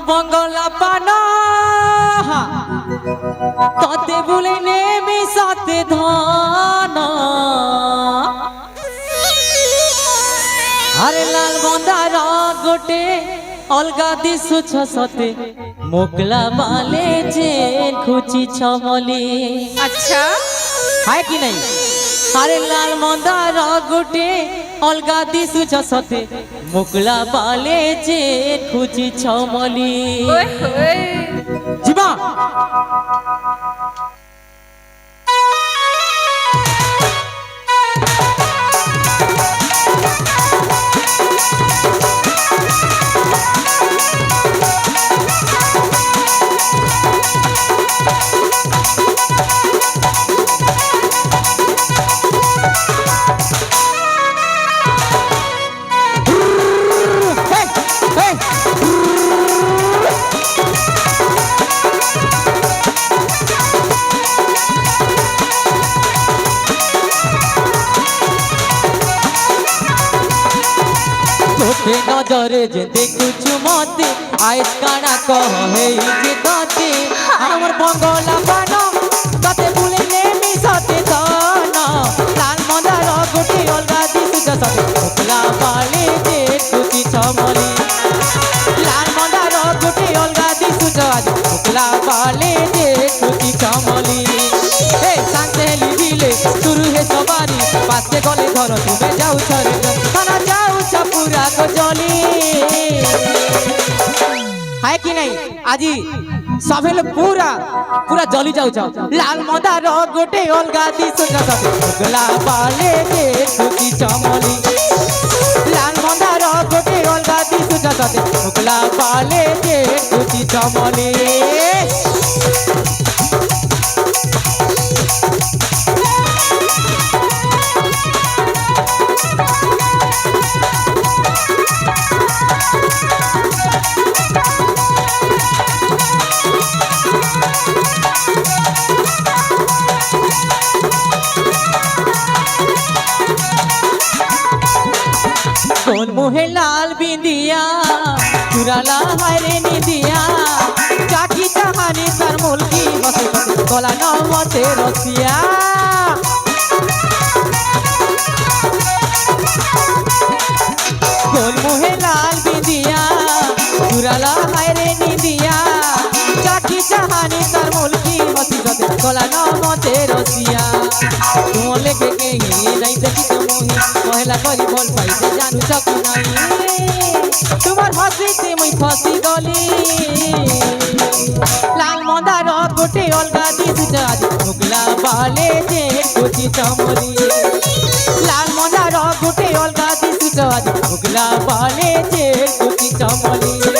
बंगला पाना ताते बोले ने मिसाते धाना अरे लाल बंदारा गोटे अलगा दिसु छसते मोकला बाले जे खुची छमली। अच्छा है कि नहीं? अरे लाल मंदारा गोटे अलगा दिसु छसते मोकला बाले जे खुची छमली। जीवा नजरे जे देखुछु मते आइस काना कहे जे दाते हमर बंगला बानो कते भूले ने मिसते दाना लाल मंदार गोटे अलगा दिसु जसते मोकला बाले जे खुची छमली। लाल मंदार गोटे अलगा दिसु जसते मोकला बाले जे खुची छमली। ए सांतेली दिले शुरू हे सवारी पासे गले धरो तुमे जाऊ छरे खाना जाऊ पूरा को जली। है कि नहीं? आज सभे लोग पूरा पूरा जली जाऊ जाओ लाल मंदार गोटे अलगा दिसु जसते मोकला बाले जे खुची छमली। लाल मंदार गोटे अलगा दिसु जसते मोकला बाले जे खुची छमली। कौन मुहे लाल बिंदिया चुराला हरे निदिया चाकी चाहानी सर मुल्की बसे बसे कोला न मते रसिया। कौन मुहे लाल बिंदिया चुराला हरे निदिया चाकी चाहानी सर मुल्की बसे बसे कोला न मते रसिया। तुम लेके कहीं नहीं देखी तो मोही पहला करी बोल पाइसे जानू सकू नहीं तुम्हार हंसी से मुई फंसी गली। लाल मंदार गोटे अलगा दिसु जसते मोकला बाले जे खुची छमली। लाल मंदार गोटे अलगा दिसु जसते मोकला बाले जे खुची छमली।